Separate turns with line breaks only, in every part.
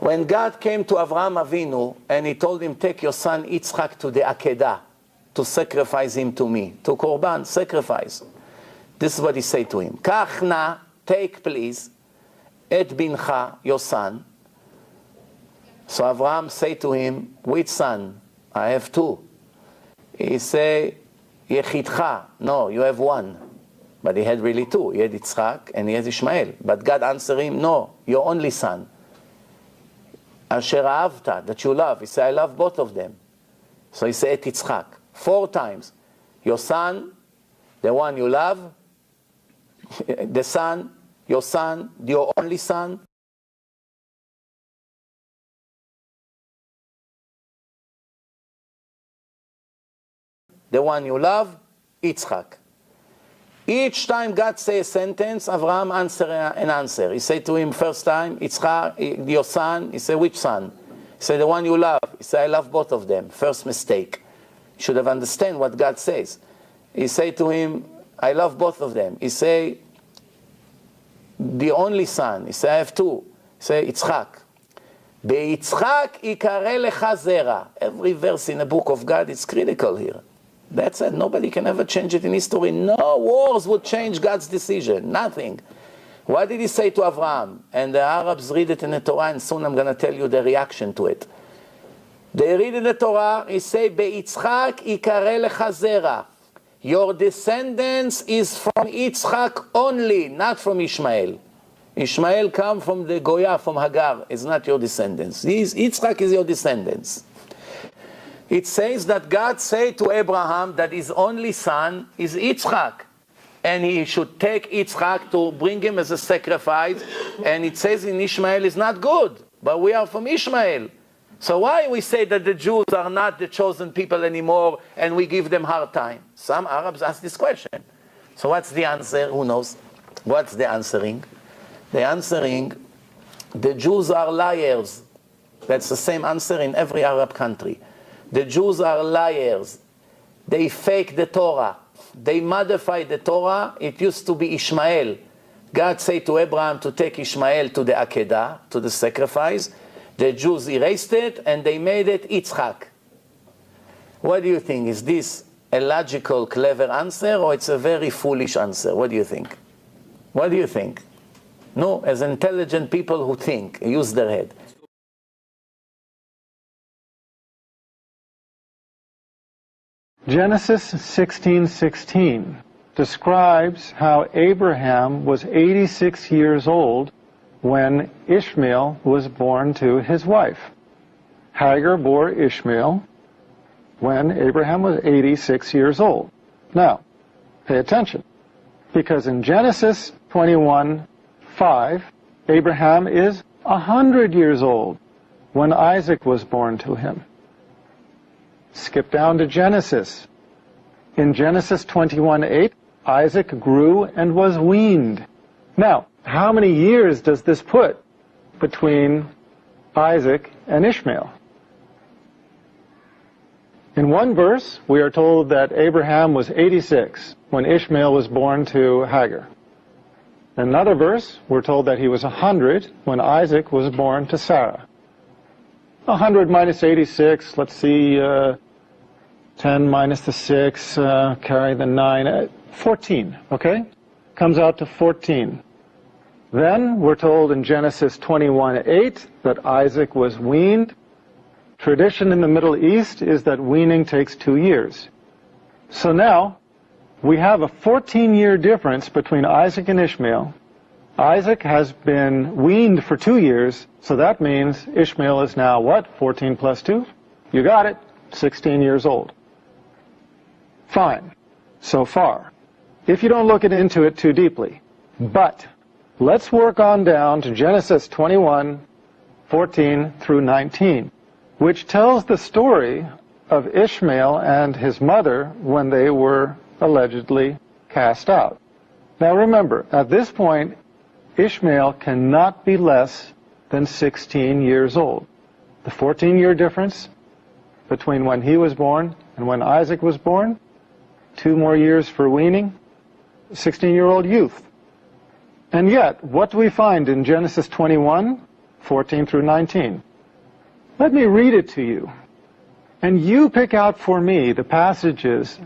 When God came to Abraham Avinu and he told him, take your son Yitzchak to the Akedah, to sacrifice him to me, to Korban, sacrifice. This is what he said to him. Kachna, take please, et bincha, your son. So Abraham said to him, which son? I have two. He said, Yechidcha, no, you have one. But he had really two. He had Yitzchak and he had Ishmael. But God answered him, no, your only son. Asher ahavta, that you love. He said, I love both of them. So he said, Yitzchak, 4 times. Your son, the one you love, the son, your only son. The one you love, Yitzchak. Each time God says a sentence, Abraham answer an answer. He said to him first time, Yitzchak, your son. He said, which son? He said, the one you love. He said, I love both of them. First mistake. You should have understand what God says. He said to him, I love both of them. He said, the only son. He said, I have two. He said, Yitzchak. Beyitzchak ikare lecha zera. Every verse in the book of God is critical here. That's it. Nobody can ever change it in history. No wars would change God's decision. Nothing. What did he say to Abraham? And the Arabs read it in the Torah, and soon I'm going to tell you the reaction to it. They read in the Torah, he say, Beyitzchak ikare lecha zera. Your descendants is from Yitzchak only, not from Ishmael. Ishmael come from the Goya, from Hagar. It's not your descendants. Yitzchak is your descendants. It says that God said to Abraham that his only son is Yitzchak. And he should take Yitzchak to bring him as a sacrifice. And it says in Ishmael is not good, but we are from Ishmael. So why we say that the Jews are not the chosen people anymore and we give them hard time? Some Arabs ask this question. So what's the answer? Who knows? What's the answering? The answering, the Jews are liars. That's the same answer in every Arab country. The Jews are liars. They fake the Torah. They modify the Torah. It used to be Ishmael. God said to Abraham to take Ishmael to the Akedah, to the sacrifice. The Jews erased it and they made it Yitzchak. What do you think? Is this a logical, clever answer, or it's a very foolish answer? What do you think? What do you think? No, as intelligent people who think, use their head.
Genesis 16:16 describes how Abraham was 86 years old when Ishmael was born to his wife. Hagar bore Ishmael when Abraham was 86 years old. Now, pay attention, because in Genesis 21:5, Abraham is 100 years old when Isaac was born to him. Skip down to Genesis. In Genesis 21:8, Isaac grew and was weaned. Now, how many years does this put between Isaac and Ishmael? In one verse, we are told that Abraham was 86 when Ishmael was born to Hagar. In another verse, we're told that he was 100 when Isaac was born to Sarah. 100 minus 86, let's see, 10 minus the 6, carry the 9, 14, okay? Comes out to 14. Then we're told in Genesis 21:8 that Isaac was weaned. Tradition in the Middle East is that weaning takes 2 years. So now, we have a 14-year difference between Isaac and Ishmael. Isaac has been weaned for 2 years, so that means Ishmael is now what? 14 plus 2? You got it, 16 years old. Fine, so far, if you don't look into it too deeply. But let's work on down to Genesis 21:14 through 19, which tells the story of Ishmael and his mother when they were allegedly cast out. Now remember, at this point, Ishmael cannot be less than 16 years old. The 14-year difference between when he was born and when Isaac was born, 2 more years for weaning, 16-year-old youth. And yet, what do we find in Genesis 21, 14 through 19. Let me read it to you, and you pick out for me the passages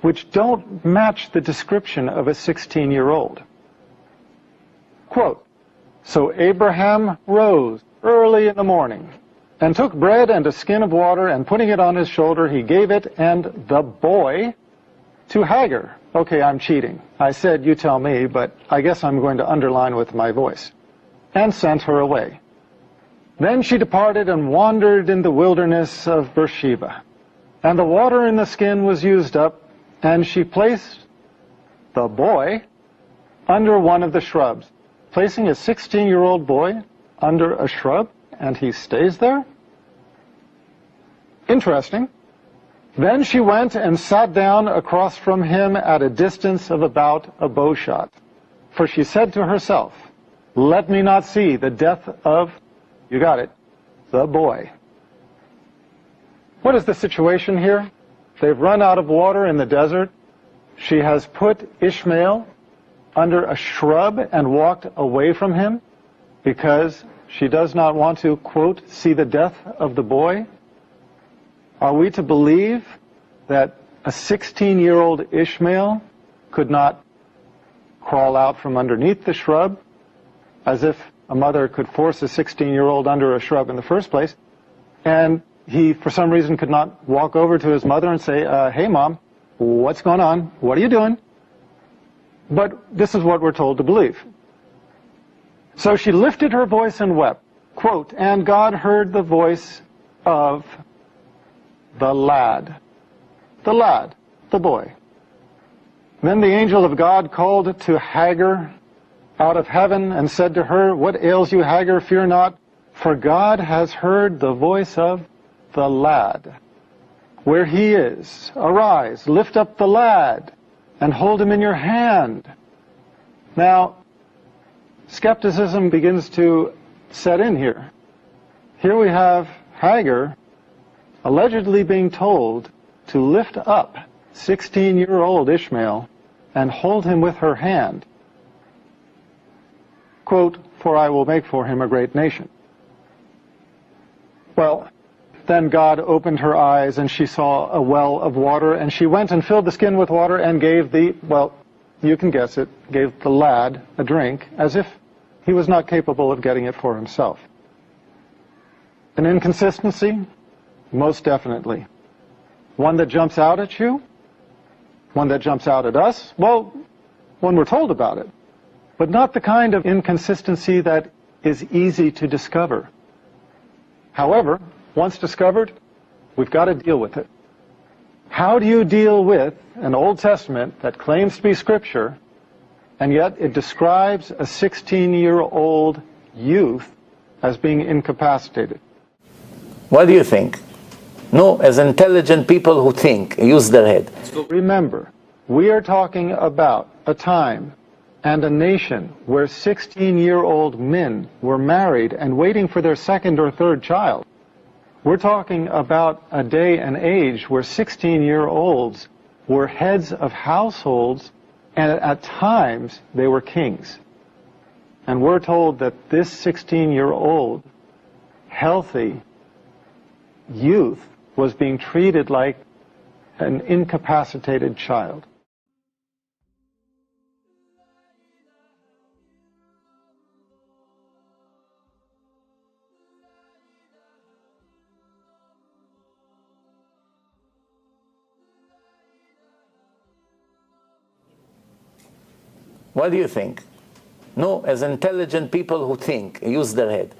which don't match the description of a 16-year-old. Quote, "So Abraham rose early in the morning and took bread and a skin of water, and putting it on his shoulder, he gave it and the boy to Hagar." Okay, I'm cheating. I said you tell me, but I guess I'm going to underline with my voice. "And sent her away. Then she departed and wandered in the wilderness of Beersheba. And the water in the skin was used up, and she placed the boy under one of the shrubs." Placing a 16-year-old boy under a shrub, and he stays there? Interesting. "Then she went and sat down across from him at a distance of about a bow shot. For she said to herself, 'Let me not see the death of,'" you got it, "the boy." What is the situation here? They've run out of water in the desert. She has put Ishmael under a shrub and walked away from him because she does not want to, quote, "see the death of the boy." Are we to believe that a 16-year-old Ishmael could not crawl out from underneath the shrub, as if a mother could force a 16-year-old under a shrub in the first place, and he, for some reason, could not walk over to his mother and say, "Hey, Mom, what's going on? What are you doing?" But this is what we're told to believe. "So she lifted her voice and wept," quote, "and God heard the voice of the lad." The lad, the boy. "Then the angel of God called to Hagar out of heaven and said to her, 'What ails you, Hagar? Fear not, for God has heard the voice of the lad. Where he is, arise, lift up the lad, and hold him in your hand.'" Now, skepticism begins to set in here. Here we have Hagar allegedly being told to lift up 16-year-old Ishmael and hold him with her hand. Quote, "For I will make for him a great nation." Well, then God opened her eyes, and she saw a well of water, and she went and filled the skin with water and gave the, well, you can guess it, gave the lad a drink, as if he was not capable of getting it for himself. An inconsistency? Most definitely. One that jumps out at you? One that jumps out at us? Well, when we're told about it. But not the kind of inconsistency that is easy to discover. However, once discovered, we've got to deal with it. How do you deal with an Old Testament that claims to be Scripture, and yet it describes a 16-year-old youth as being incapacitated?
What do you think? No, as intelligent people who think, use their head.
Remember, we are talking about a time and a nation where 16-year-old men were married and waiting for their second or third child. We're talking about a day and age where 16-year-olds were heads of households, and at times they were kings. And we're told that this 16-year-old, healthy youth was being treated like an incapacitated child.
What do you think? No, as intelligent people who think, use their head.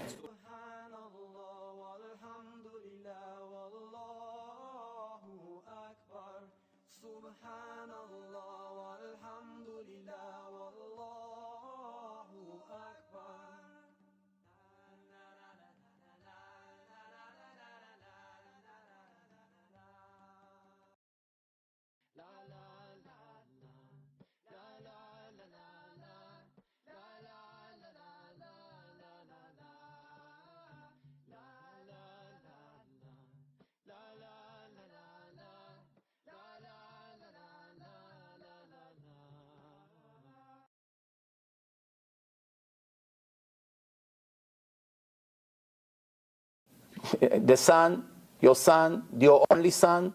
the son, your only son.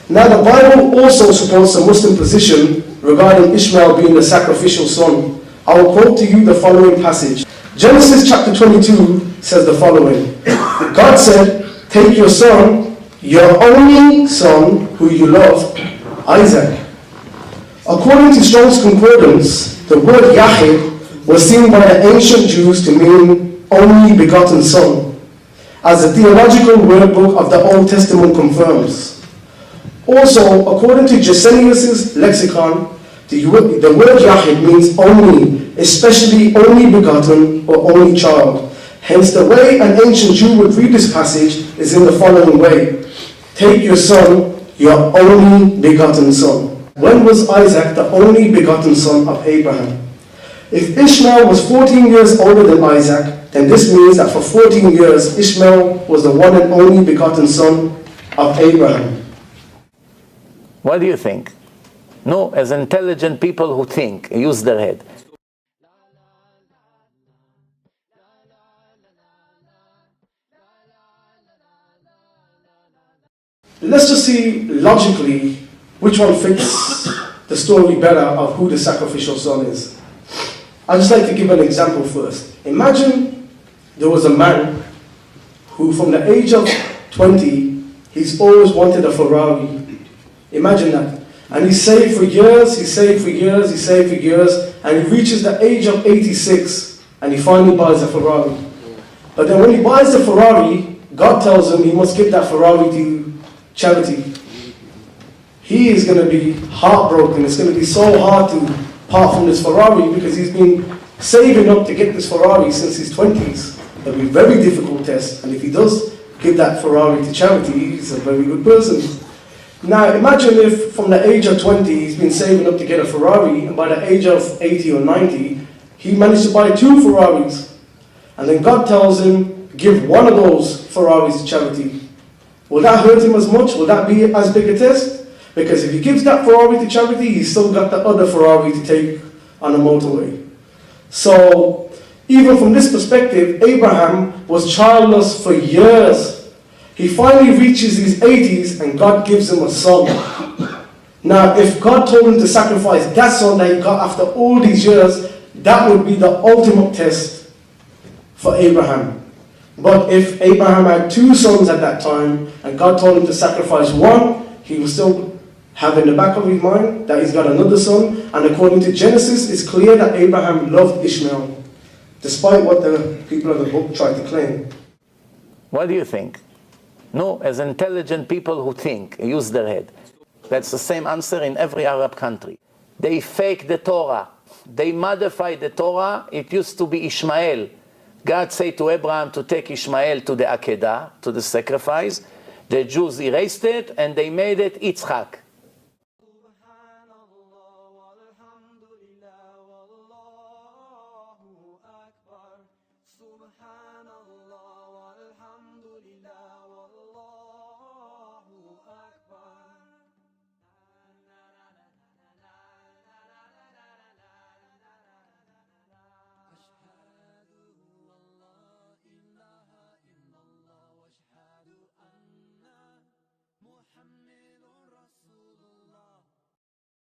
Now the Bible also supports the Muslim position regarding Ishmael being the sacrificial son. I will quote to you the following passage. Genesis chapter 22 says the following. God said, take your son, your only son who you love, Isaac. According to Strong's Concordance, the word Yahid was seen by the ancient Jews to mean only begotten son, as the theological word book of the Old Testament confirms. Also, according to Gesenius's lexicon, the word Yahid means only, especially only begotten or only child. Hence, the way an ancient Jew would read this passage is in the following way. Take your son, your only begotten son. When was Isaac the only begotten son of Abraham? If Ishmael was 14 years older than Isaac, then this means that for 14 years, Ishmael was the one and only begotten son of Abraham.
What do you think? No, as intelligent people who think, use their head.
Let's just see logically which one fits the story better of who the sacrificial son is. I'd just like to give an example first. Imagine there was a man who from the age of 20, he's always wanted a Ferrari. Imagine that. And he saved for years, and he reaches the age of 86, and he finally buys a Ferrari. But then when he buys the Ferrari, God tells him he must give that Ferrari to charity. He is going to be heartbroken. It's going to be so hard to part from this Ferrari because he's been saving up to get this Ferrari since his 20s. It'll be a very difficult test, and if he does give that Ferrari to charity, he's a very good person. Now imagine if from the age of 20 he's been saving up to get a Ferrari, and by the age of 80 or 90 he managed to buy 2 Ferraris, and then God tells him give one of those Ferraris to charity. Will that hurt him as much? Will that be as big a test? Because if he gives that Ferrari to charity, he's still got the other Ferrari to take on a motorway. So even from this perspective, Abraham was childless for years. He finally reaches his 80s and God gives him a son. Now, if God told him to sacrifice that son that he got after all these years, that would be the ultimate test for Abraham. But if Abraham had 2 sons at that time and God told him to sacrifice one, he will still have in the back of his mind that he's got another son. And according to Genesis, it's clear that Abraham loved Ishmael, despite what the people of the book tried to claim.
What do you think? No, as intelligent people who think, use their head. That's the same answer in every Arab country. They fake the Torah. They modify the Torah. It used to be Ishmael. God said to Abraham to take Ishmael to the Akedah, to the sacrifice. The Jews erased it and they made it Yitzchak.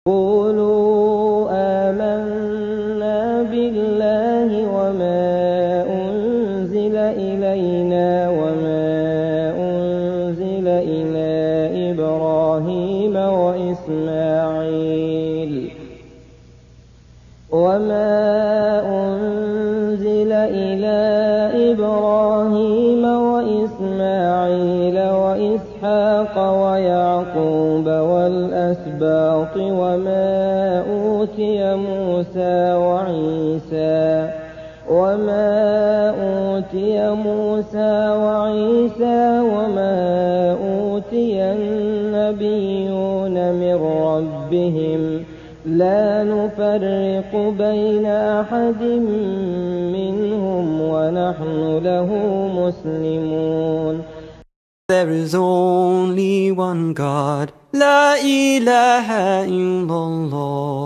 قولوا آمنا بالله وما أنزل إلينا وما أنزل إلى إبراهيم وإسماعيل وإسحاق ويعقوب والأسباط وما أوتي موسى وعيسى وما أوتي النبيون من ربهم لا نفرق بين أحد منهم ونحن له مسلمون.
There is only one God, La ilaha illallah.